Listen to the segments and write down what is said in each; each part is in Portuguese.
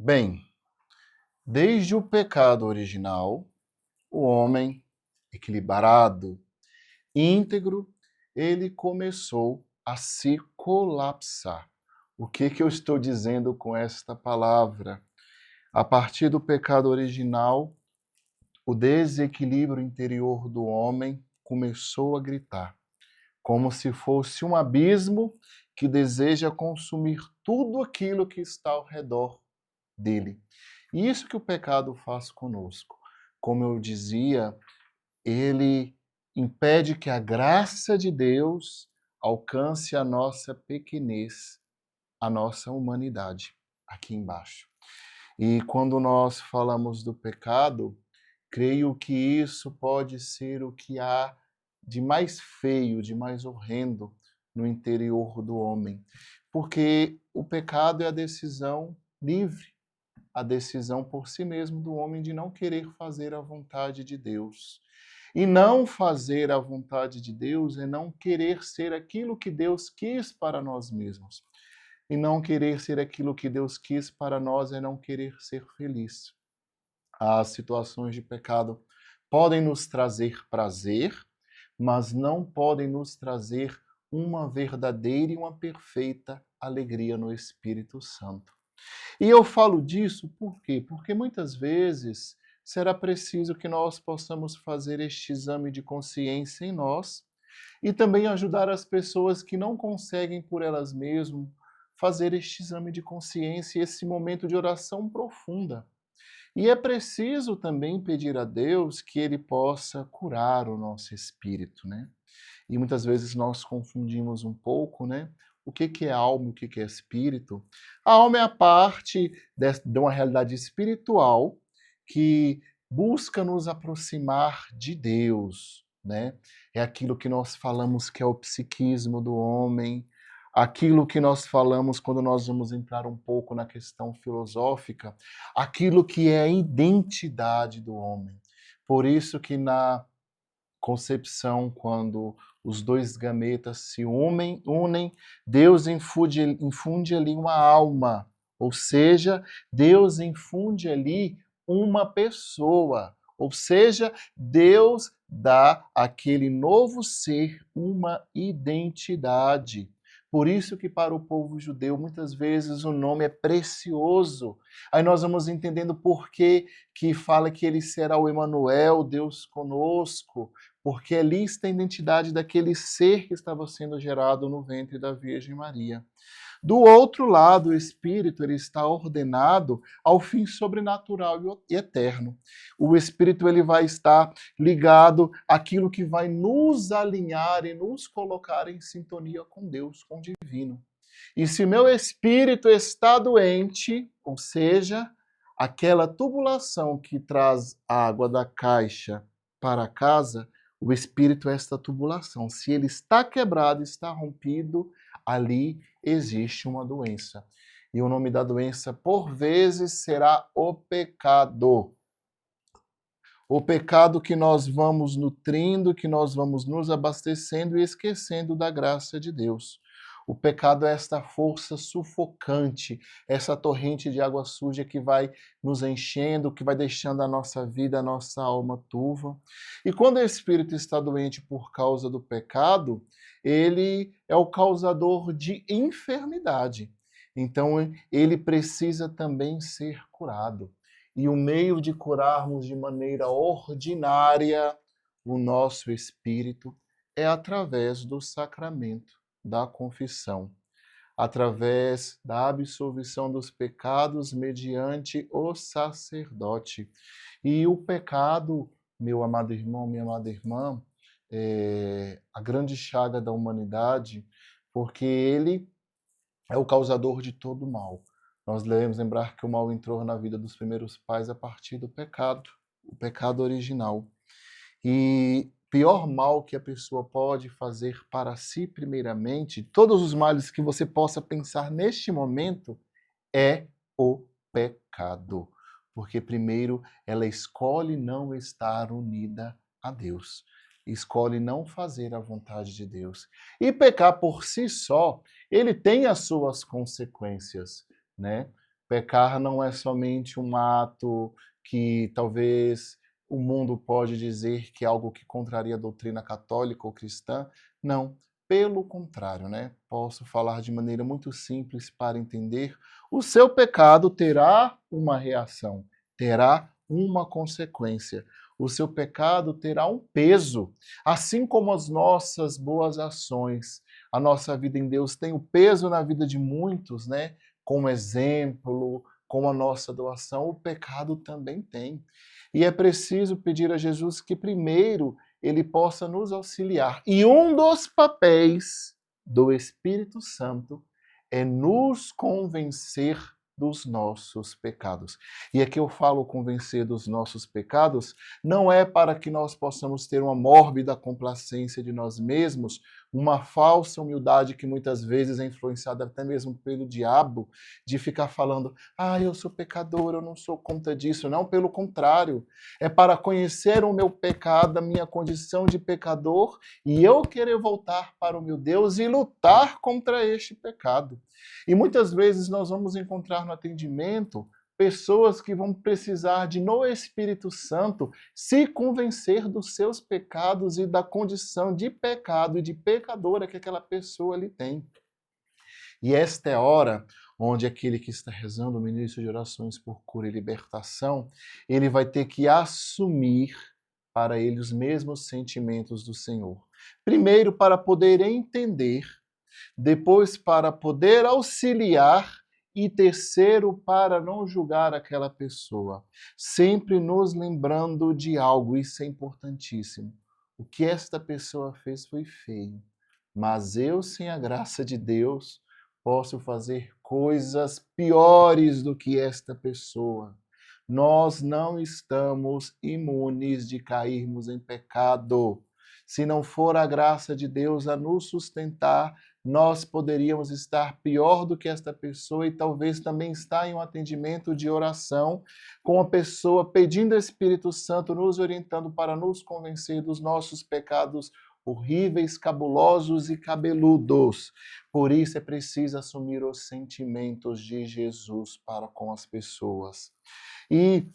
Bem, desde o pecado original, o homem equilibrado, íntegro, ele começou a se colapsar. O que eu estou dizendo com esta palavra? A partir do pecado original, o desequilíbrio interior do homem começou a gritar, como se fosse um abismo que deseja consumir tudo aquilo que está ao redor dele. E isso que o pecado faz conosco. Como eu dizia, ele impede que a graça de Deus alcance a nossa pequenez, a nossa humanidade, aqui embaixo. E quando nós falamos do pecado, creio que isso pode ser o que há de mais feio, de mais horrendo no interior do homem. Porque o pecado é a decisão livre, a decisão por si mesmo do homem de não querer fazer a vontade de Deus. E não fazer a vontade de Deus é não querer ser aquilo que Deus quis para nós mesmos. E não querer ser aquilo que Deus quis para nós é não querer ser feliz. As situações de pecado podem nos trazer prazer, mas não podem nos trazer uma verdadeira e uma perfeita alegria no Espírito Santo. E eu falo disso por quê? Porque muitas vezes será preciso que nós possamos fazer este exame de consciência em nós e também ajudar as pessoas que não conseguem por elas mesmas fazer este exame de consciência e esse momento de oração profunda. E é preciso também pedir a Deus que Ele possa curar o nosso espírito, né? E muitas vezes nós confundimos um pouco, né? O que é alma e o que é espírito? A alma é a parte de uma realidade espiritual que busca nos aproximar de Deus, né? É aquilo que nós falamos que é o psiquismo do homem, aquilo que nós falamos quando nós vamos entrar um pouco na questão filosófica, aquilo que é a identidade do homem. Por isso que na concepção, quando os dois gametas se unem, Deus infunde ali uma alma, ou seja, Deus infunde ali uma pessoa, ou seja, Deus dá àquele novo ser uma identidade. Por isso que para o povo judeu, muitas vezes o nome é precioso. Aí nós vamos entendendo por que fala que ele será o Emanuel, Deus conosco, porque ali está a identidade daquele ser que estava sendo gerado no ventre da Virgem Maria. Do outro lado, o Espírito ele está ordenado ao fim sobrenatural e eterno. O Espírito ele vai estar ligado àquilo que vai nos alinhar e nos colocar em sintonia com Deus, com o divino. E se meu espírito está doente, ou seja, aquela tubulação que traz água da caixa para casa, o espírito é esta tubulação. Se ele está quebrado, está rompido, ali existe uma doença. E o nome da doença, por vezes, será o pecado. O pecado que nós vamos nutrindo, que nós vamos nos abastecendo e esquecendo da graça de Deus. O pecado é esta força sufocante, essa torrente de água suja que vai nos enchendo, que vai deixando a nossa vida, a nossa alma turva. E quando o espírito está doente por causa do pecado, ele é o causador de enfermidade. Então, ele precisa também ser curado. E o meio de curarmos de maneira ordinária o nosso espírito é através do sacramento da confissão, através da absolvição dos pecados mediante o sacerdote. E o pecado, meu amado irmão, minha amada irmã, é a grande chaga da humanidade, porque ele é o causador de todo mal. Nós devemos lembrar que o mal entrou na vida dos primeiros pais a partir do pecado, o pecado original. E pior mal que a pessoa pode fazer para si, primeiramente, todos os males que você possa pensar neste momento, é o pecado. Porque primeiro ela escolhe não estar unida a Deus. Escolhe não fazer a vontade de Deus. E pecar por si só, ele tem as suas consequências, né? Pecar não é somente um ato que talvez o mundo pode dizer que é algo que contraria a doutrina católica ou cristã. Não, pelo contrário, né? Posso falar de maneira muito simples para entender. O seu pecado terá uma reação, terá uma consequência. O seu pecado terá um peso, assim como as nossas boas ações. A nossa vida em Deus tem o peso na vida de muitos, né? Como exemplo, como a nossa doação, o pecado também tem. E é preciso pedir a Jesus que primeiro ele possa nos auxiliar. E um dos papéis do Espírito Santo é nos convencer dos nossos pecados. E aqui eu falo convencer dos nossos pecados, não é para que nós possamos ter uma mórbida complacência de nós mesmos, uma falsa humildade que muitas vezes é influenciada até mesmo pelo diabo, de ficar falando, eu sou pecador, eu não sou conta disso. Não, pelo contrário, é para conhecer o meu pecado, a minha condição de pecador, e eu querer voltar para o meu Deus e lutar contra este pecado. E muitas vezes nós vamos encontrar no atendimento pessoas que vão precisar de, no Espírito Santo, se convencer dos seus pecados e da condição de pecado e de pecadora que aquela pessoa ali tem. E esta é a hora onde aquele que está rezando o ministro de orações por cura e libertação, ele vai ter que assumir para ele os mesmos sentimentos do Senhor. Primeiro, para poder entender, depois, para poder auxiliar, e terceiro, para não julgar aquela pessoa. Sempre nos lembrando de algo, isso é importantíssimo. O que esta pessoa fez foi feio, mas eu, sem a graça de Deus, posso fazer coisas piores do que esta pessoa. Nós não estamos imunes de cairmos em pecado. Se não for a graça de Deus a nos sustentar, nós poderíamos estar pior do que esta pessoa e talvez também estar em um atendimento de oração com a pessoa pedindo ao Espírito Santo, nos orientando para nos convencer dos nossos pecados horríveis, cabulosos e cabeludos. Por isso é preciso assumir os sentimentos de Jesus para com as pessoas. E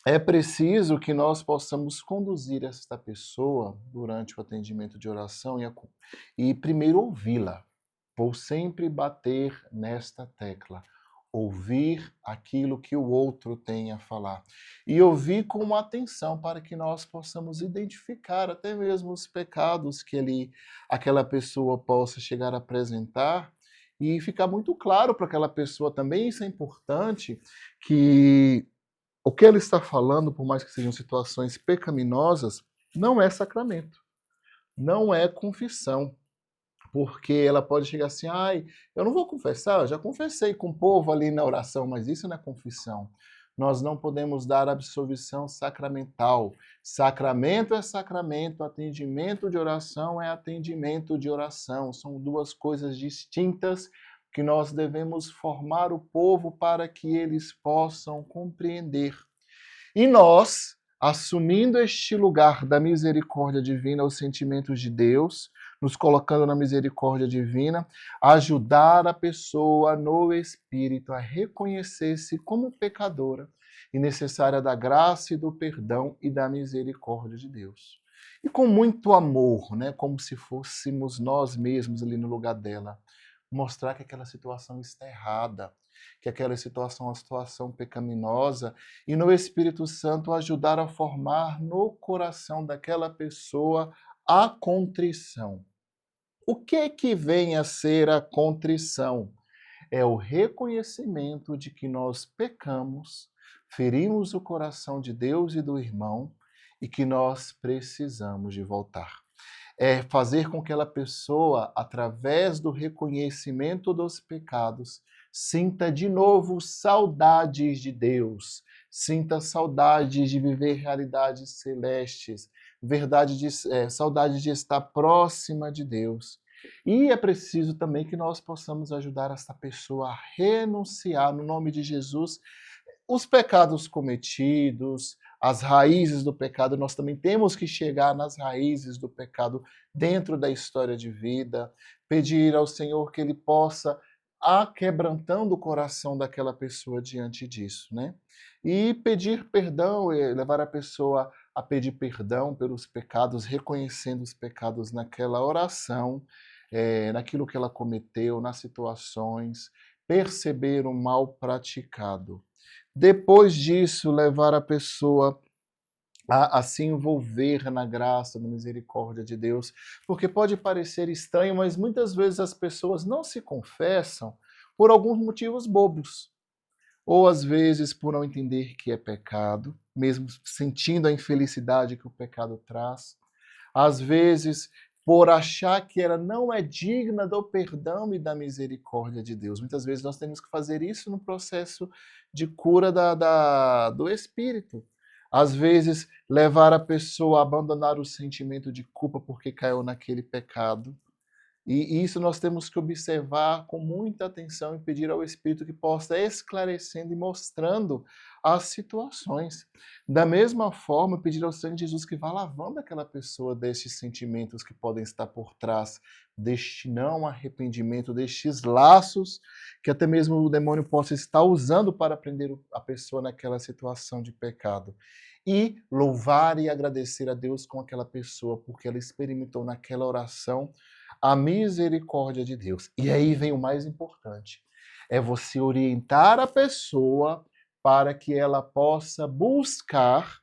é preciso que nós possamos conduzir esta pessoa durante o atendimento de oração e primeiro ouvi-la. Vou sempre bater nesta tecla. Ouvir aquilo que o outro tem a falar. E ouvir com atenção para que nós possamos identificar até mesmo os pecados que aquela pessoa possa chegar a apresentar e ficar muito claro para aquela pessoa também, isso é importante, que o que ela está falando, por mais que sejam situações pecaminosas, não é sacramento, não é confissão. Porque ela pode chegar assim, eu não vou confessar, eu já confessei com o povo ali na oração, mas isso não é confissão. Nós não podemos dar absolvição sacramental. Sacramento é sacramento, atendimento de oração é atendimento de oração. São duas coisas distintas que nós devemos formar o povo para que eles possam compreender. E nós, assumindo este lugar da misericórdia divina, os sentimentos de Deus, nos colocando na misericórdia divina, ajudar a pessoa no espírito a reconhecer-se como pecadora e necessária da graça e do perdão e da misericórdia de Deus. E com muito amor, né, como se fôssemos nós mesmos ali no lugar dela, mostrar que aquela situação está errada, que aquela situação é uma situação pecaminosa, e no Espírito Santo ajudar a formar no coração daquela pessoa a contrição. O que vem a ser a contrição? É o reconhecimento de que nós pecamos, ferimos o coração de Deus e do irmão e que nós precisamos de voltar. É fazer com que aquela pessoa, através do reconhecimento dos pecados, sinta de novo saudades de Deus, sinta saudades de viver realidades celestes, saudade de estar próxima de Deus. E é preciso também que nós possamos ajudar essa pessoa a renunciar, no nome de Jesus, os pecados cometidos, as raízes do pecado. Nós também temos que chegar nas raízes do pecado dentro da história de vida, pedir ao Senhor que Ele possa aquebrantando o coração daquela pessoa diante disso, né? E pedir perdão, levar a pessoa a pedir perdão pelos pecados, reconhecendo os pecados naquela oração, naquilo que ela cometeu, nas situações, perceber o mal praticado. Depois disso, levar a pessoa a se envolver na graça, na misericórdia de Deus, porque pode parecer estranho, mas muitas vezes as pessoas não se confessam por alguns motivos bobos, ou às vezes por não entender que é pecado, mesmo sentindo a infelicidade que o pecado traz, às vezes por achar que ela não é digna do perdão e da misericórdia de Deus. Muitas vezes nós temos que fazer isso no processo de cura do espírito. Às vezes, levar a pessoa a abandonar o sentimento de culpa porque caiu naquele pecado. E isso nós temos que observar com muita atenção e pedir ao Espírito que possa esclarecendo e mostrando as situações. Da mesma forma, pedir ao Senhor Jesus que vá lavando aquela pessoa destes sentimentos que podem estar por trás deste não arrependimento, destes laços que até mesmo o demônio possa estar usando para prender a pessoa naquela situação de pecado. E louvar e agradecer a Deus com aquela pessoa, porque ela experimentou naquela oração a misericórdia de Deus. E aí vem o mais importante: é você orientar a pessoa para que ela possa buscar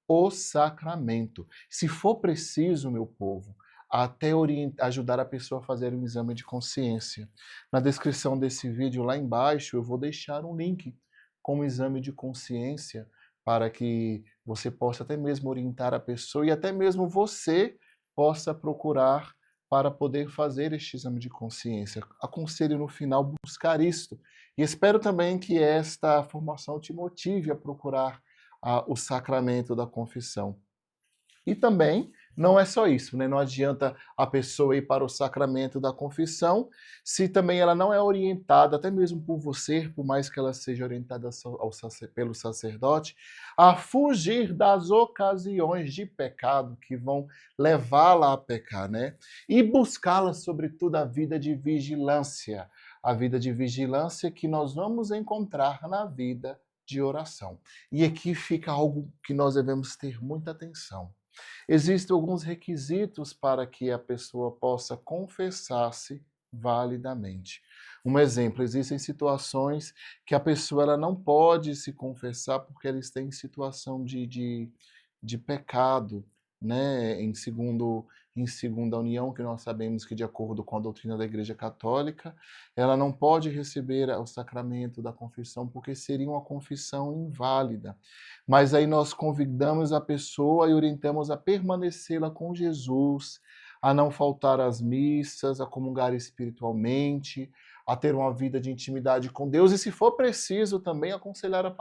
o sacramento. Se for preciso, meu povo, até ajudar a pessoa a fazer um exame de consciência. Na descrição desse vídeo lá embaixo eu vou deixar um link com o exame de consciência para que você possa até mesmo orientar a pessoa e até mesmo você possa procurar para poder fazer este exame de consciência. Aconselho no final buscar isto. E espero também que esta formação te motive a procurar o sacramento da confissão. E também não é só isso, né? Não adianta a pessoa ir para o sacramento da confissão se também ela não é orientada, até mesmo por você, por mais que ela seja orientada pelo sacerdote, a fugir das ocasiões de pecado que vão levá-la a pecar, né? E buscá-la, sobretudo, a vida de vigilância que nós vamos encontrar na vida de oração. E aqui fica algo que nós devemos ter muita atenção. Existem alguns requisitos para que a pessoa possa confessar-se validamente. Um exemplo, existem situações que a pessoa ela não pode se confessar porque ela está em situação de pecado, né? Em segunda união, que nós sabemos que, de acordo com a doutrina da Igreja Católica, ela não pode receber o sacramento da confissão porque seria uma confissão inválida. Mas aí nós convidamos a pessoa e orientamos a permanecê-la com Jesus, a não faltar às missas, a comungar espiritualmente, a ter uma vida de intimidade com Deus e, se for preciso, também aconselhar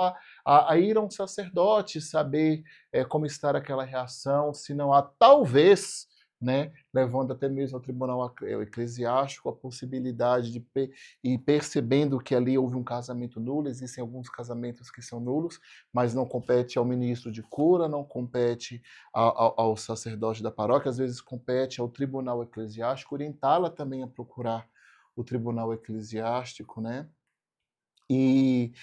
a ir a um sacerdote, saber como estar aquela reação, se não há, talvez, né, levando até mesmo ao tribunal eclesiástico a possibilidade e percebendo que ali houve um casamento nulo, existem alguns casamentos que são nulos, mas não compete ao ministro de cura, não compete ao sacerdote da paróquia, às vezes compete ao tribunal eclesiástico, orientá-la também a procurar o tribunal eclesiástico, né? E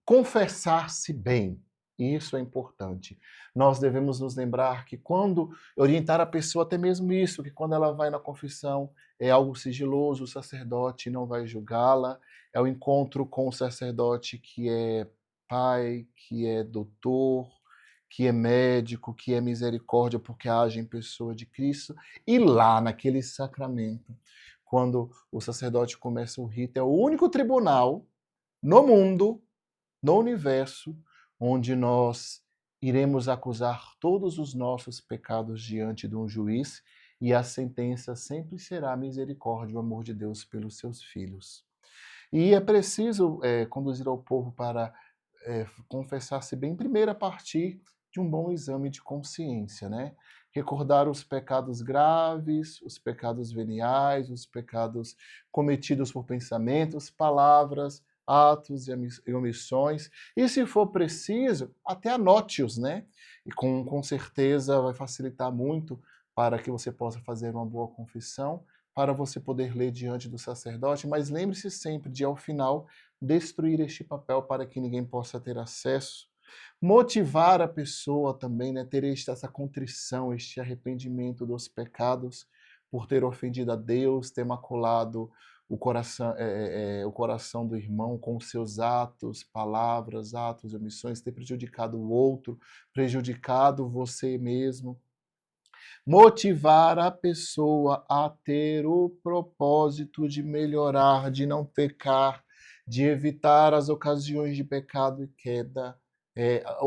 confessar-se bem, isso é importante. Nós devemos nos lembrar que quando orientar a pessoa, até mesmo isso, que quando ela vai na confissão é algo sigiloso, o sacerdote não vai julgá-la, é o encontro com o sacerdote que é pai, que é doutor, que é médico, que é misericórdia, porque age em pessoa de Cristo, e lá naquele sacramento, quando o sacerdote começa o rito, é o único tribunal no mundo, no universo, onde nós iremos acusar todos os nossos pecados diante de um juiz e a sentença sempre será a misericórdia e o amor de Deus pelos seus filhos. E é preciso conduzir ao povo para confessar-se bem, primeiro a partir de um bom exame de consciência, né? Recordar os pecados graves, os pecados veniais, os pecados cometidos por pensamentos, palavras, atos e omissões, e se for preciso, até anote-os, né? E com certeza vai facilitar muito para que você possa fazer uma boa confissão, para você poder ler diante do sacerdote, mas lembre-se sempre de, ao final, destruir este papel para que ninguém possa ter acesso. Motivar a pessoa também, né, ter essa contrição, este arrependimento dos pecados, por ter ofendido a Deus, ter maculado o coração do irmão com seus atos, palavras, atos e omissões, ter prejudicado o outro, prejudicado você mesmo. Motivar a pessoa a ter o propósito de melhorar, de não pecar, de evitar as ocasiões de pecado e queda.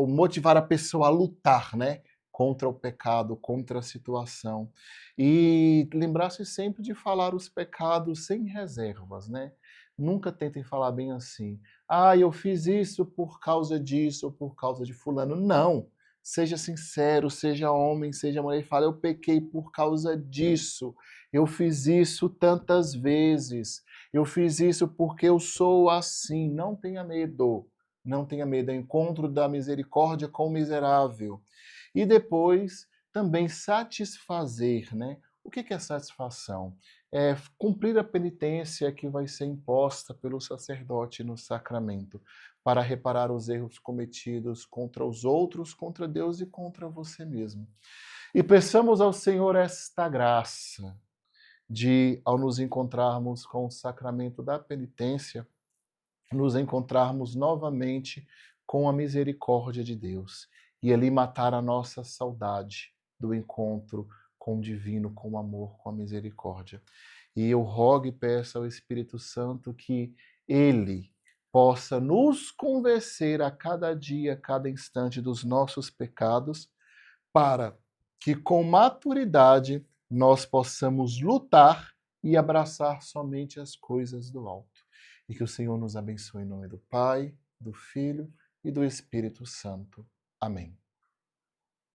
Motivar a pessoa a lutar, né? Contra o pecado, contra a situação. E lembrar-se sempre de falar os pecados sem reservas, né? Nunca tentem falar bem assim. Ah, eu fiz isso por causa disso ou por causa de fulano. Não. Seja sincero, seja homem, seja mulher, e fala: eu pequei por causa disso. Eu fiz isso tantas vezes. Eu fiz isso porque eu sou assim. Não tenha medo. Não tenha medo. É encontro da misericórdia com o miserável. E depois também satisfazer, né? O que é satisfação? É cumprir a penitência que vai ser imposta pelo sacerdote no sacramento, para reparar os erros cometidos contra os outros, contra Deus e contra você mesmo. E peçamos ao Senhor esta graça de, ao nos encontrarmos com o sacramento da penitência, nos encontrarmos novamente com a misericórdia de Deus e ali matar a nossa saudade do encontro com o divino, com o amor, com a misericórdia. E eu rogo e peço ao Espírito Santo que ele possa nos convencer a cada dia, a cada instante dos nossos pecados, para que com maturidade nós possamos lutar e abraçar somente as coisas do alto. E que o Senhor nos abençoe em nome do Pai, do Filho e do Espírito Santo. Amém.